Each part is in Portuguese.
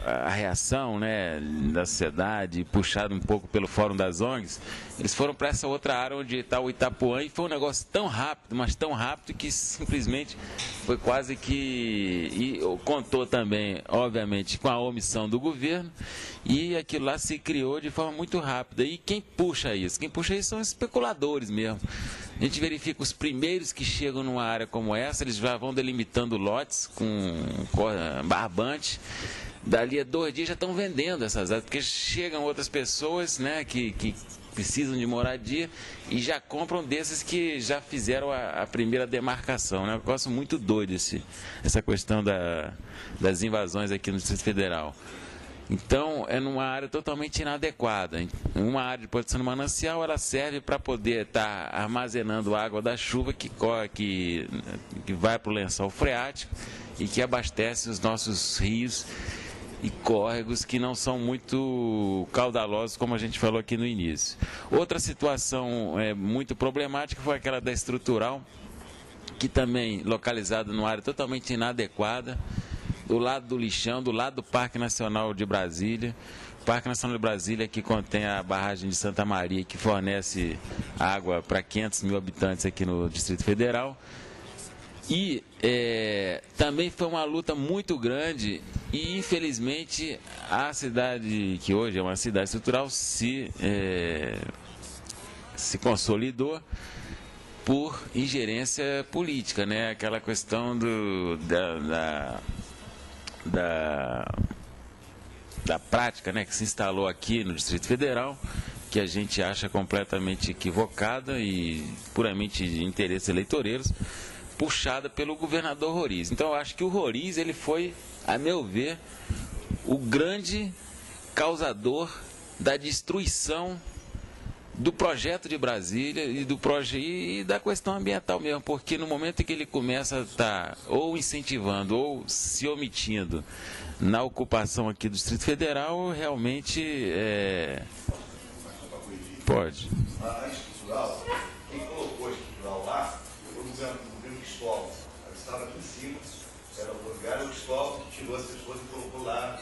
a reação, né, da sociedade, puxado um pouco pelo Fórum das ONGs, eles foram para essa outra área onde está o Itapuã, e foi um negócio tão rápido, mas tão rápido, que simplesmente foi quase que... E contou também, obviamente, com a omissão do governo, e aquilo lá se criou de forma muito rápida. E quem puxa isso? Quem puxa isso são os especuladores mesmo. A gente verifica os primeiros que chegam numa área como essa, eles já vão delimitando lotes com barbante. Dali a 2 dias já estão vendendo essas áreas, porque chegam outras pessoas, né, que precisam de moradia e já compram desses que já fizeram a primeira demarcação, né? Eu gosto muito doido essa questão das invasões aqui no Distrito Federal. Então, é numa área totalmente inadequada. Uma área de produção de manancial, ela serve para poder estar armazenando água da chuva que vai para o lençol freático e que abastece os nossos rios e córregos, que não são muito caudalosos, como a gente falou aqui no início. Outra situação muito problemática foi aquela da estrutural, que também localizada numa área totalmente inadequada, do lado do lixão, do lado do Parque Nacional de Brasília. O Parque Nacional de Brasília, que contém a barragem de Santa Maria, que fornece água para 500 mil habitantes aqui no Distrito Federal. E também foi uma luta muito grande e, infelizmente, a cidade, que hoje é uma cidade estrutural, se consolidou por ingerência política, né? Aquela questão da prática, né, que se instalou aqui no Distrito Federal, que a gente acha completamente equivocada e puramente de interesses eleitoreiros, puxada pelo governador Roriz. Então eu acho que o Roriz, ele foi, a meu ver, o grande causador da destruição do projeto de Brasília e da questão ambiental mesmo, porque no momento em que ele começa a estar ou incentivando ou se omitindo na ocupação aqui do Distrito Federal, realmente pode. A estrutural, quem colocou a estrutural lá foi o governo Cristóvão. Ela estava aqui em cima, era o lugar, o Cristóvão que tirou as pessoas e colocou lá.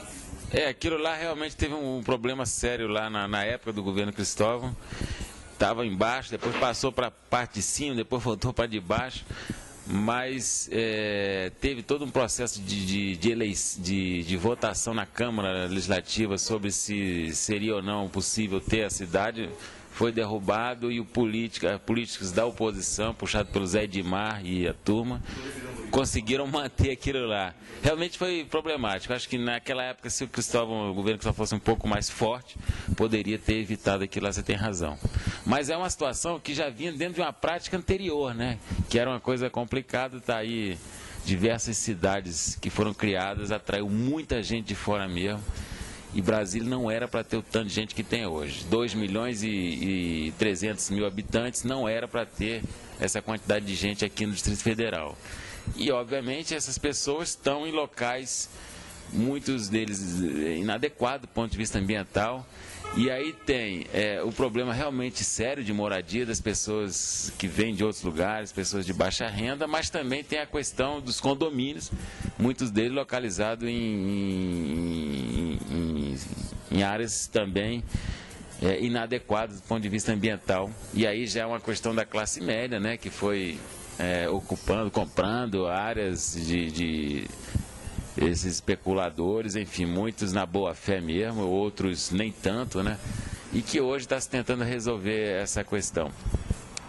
Aquilo lá realmente teve um problema sério lá na época do governo Cristóvão. Estava embaixo, depois passou para a parte de cima, depois voltou para de baixo. Mas teve todo um processo de votação na Câmara Legislativa sobre se seria ou não possível ter a cidade. Foi derrubado e políticos da oposição, puxado pelo Zé Edmar e a turma, conseguiram manter aquilo lá. Realmente foi problemático. Acho que naquela época, se o governo Cristóvão fosse um pouco mais forte, poderia ter evitado aquilo lá, você tem razão. Mas é uma situação que já vinha dentro de uma prática anterior, né? Que era uma coisa complicada, está aí diversas cidades que foram criadas, atraiu muita gente de fora mesmo. E Brasília não era para ter o tanto de gente que tem hoje. 2 milhões e 300 mil habitantes não era para ter essa quantidade de gente aqui no Distrito Federal. E, obviamente, essas pessoas estão em locais, muitos deles inadequados do ponto de vista ambiental. E aí tem o problema realmente sério de moradia das pessoas que vêm de outros lugares, pessoas de baixa renda, mas também tem a questão dos condomínios, muitos deles localizados em áreas também inadequadas do ponto de vista ambiental. E aí já é uma questão da classe média, né, que foi comprando áreas de esses especuladores, enfim, muitos na boa fé mesmo, outros nem tanto, né? E que hoje está se tentando resolver essa questão.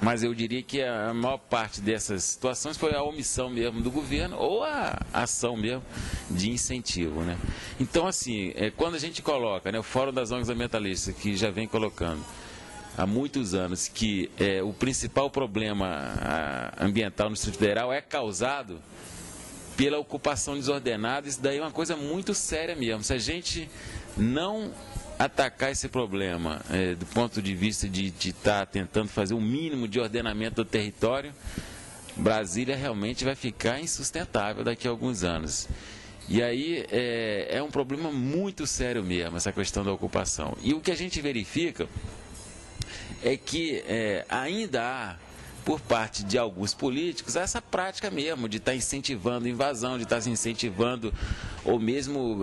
Mas eu diria que a maior parte dessas situações foi a omissão mesmo do governo ou a ação mesmo de incentivo, né? Então, assim, quando a gente coloca, né, o Fórum das ONGs Ambientalistas, que já vem colocando há muitos anos que o principal problema ambiental no Distrito Federal é causado pela ocupação desordenada, isso daí é uma coisa muito séria mesmo. Se a gente não atacar esse problema do ponto de vista de estar tentando fazer o mínimo de ordenamento do território, Brasília realmente vai ficar insustentável daqui a alguns anos. E aí é um problema muito sério mesmo, essa questão da ocupação. E o que a gente verifica é que ainda há, por parte de alguns políticos, essa prática mesmo de estar incentivando invasão, de estar incentivando ou mesmo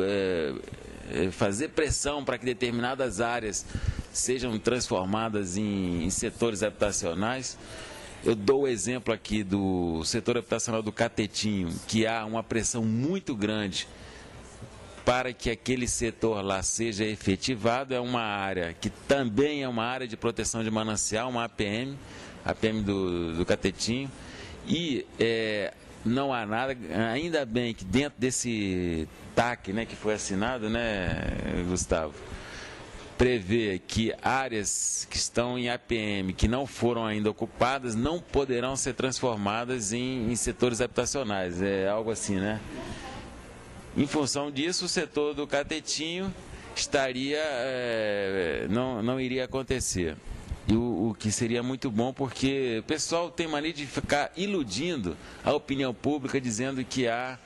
fazer pressão para que determinadas áreas sejam transformadas em setores habitacionais. Eu dou o exemplo aqui do setor habitacional do Catetinho, que há uma pressão muito grande para que aquele setor lá seja efetivado. É uma área que também é uma área de proteção de manancial, uma APM do Catetinho, e não há nada, ainda bem que dentro desse TAC, né, que foi assinado, né, Gustavo, prevê que áreas que estão em APM, que não foram ainda ocupadas, não poderão ser transformadas em setores habitacionais. É algo assim, né? Em função disso, o setor do Catetinho não iria acontecer. E o que seria muito bom, porque o pessoal tem mania de ficar iludindo a opinião pública, dizendo que há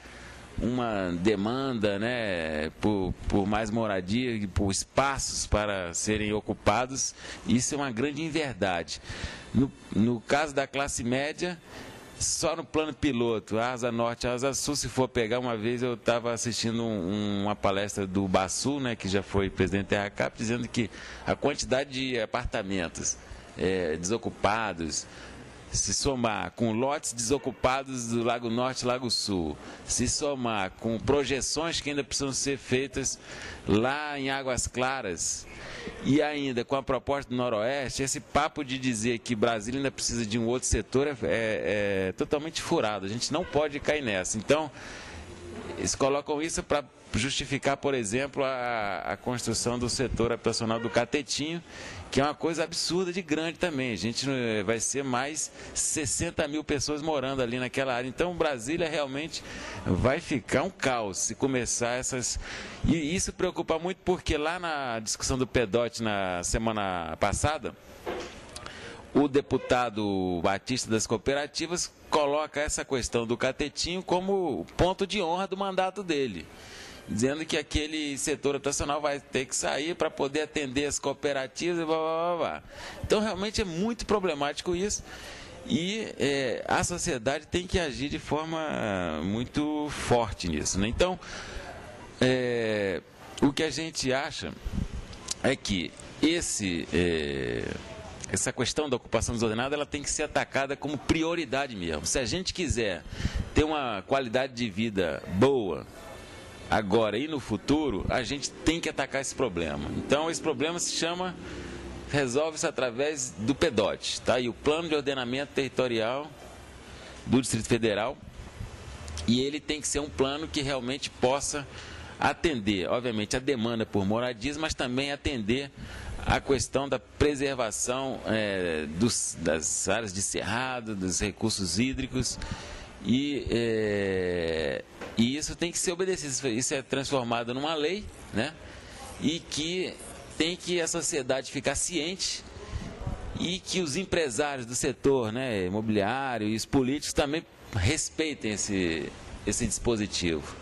uma demanda, né, por mais moradia, por espaços para serem ocupados. Isso é uma grande inverdade. No caso da classe média, só no plano piloto, Asa Norte, Asa Sul, se for pegar, uma vez eu estava assistindo uma palestra do Bassu, né, que já foi presidente da RACAP, dizendo que a quantidade de apartamentos desocupados, se somar com lotes desocupados do Lago Norte e Lago Sul, se somar com projeções que ainda precisam ser feitas lá em Águas Claras, e ainda com a proposta do Noroeste, esse papo de dizer que Brasília ainda precisa de um outro setor é totalmente furado. A gente não pode cair nessa. Então, eles colocam isso para justificar, por exemplo, a construção do setor habitacional do Catetinho, que é uma coisa absurda de grande também. A gente vai ser mais 60 mil pessoas morando ali naquela área. Então, Brasília realmente vai ficar um caos se começar essas... E isso preocupa muito porque lá na discussão do PEDOT na semana passada, o deputado Batista das Cooperativas coloca essa questão do Catetinho como ponto de honra do mandato dele, dizendo que aquele setor habitacional vai ter que sair para poder atender as cooperativas e blá, blá, blá, blá. Então, realmente é muito problemático isso, e a sociedade tem que agir de forma muito forte nisso, né? Então, o que a gente acha é que essa questão da ocupação desordenada, ela tem que ser atacada como prioridade mesmo. Se a gente quiser ter uma qualidade de vida boa agora e no futuro, a gente tem que atacar esse problema. Então, esse problema resolve-se através do PEDOT, tá? E o Plano de Ordenamento Territorial do Distrito Federal, e ele tem que ser um plano que realmente possa atender, obviamente, a demanda por moradias, mas também atender a questão da preservação das áreas de cerrado, dos recursos hídricos, e isso tem que ser obedecido. Isso é transformado numa lei, né? E que tem que a sociedade ficar ciente, e que os empresários do setor, né, imobiliário, e os políticos também respeitem esse dispositivo.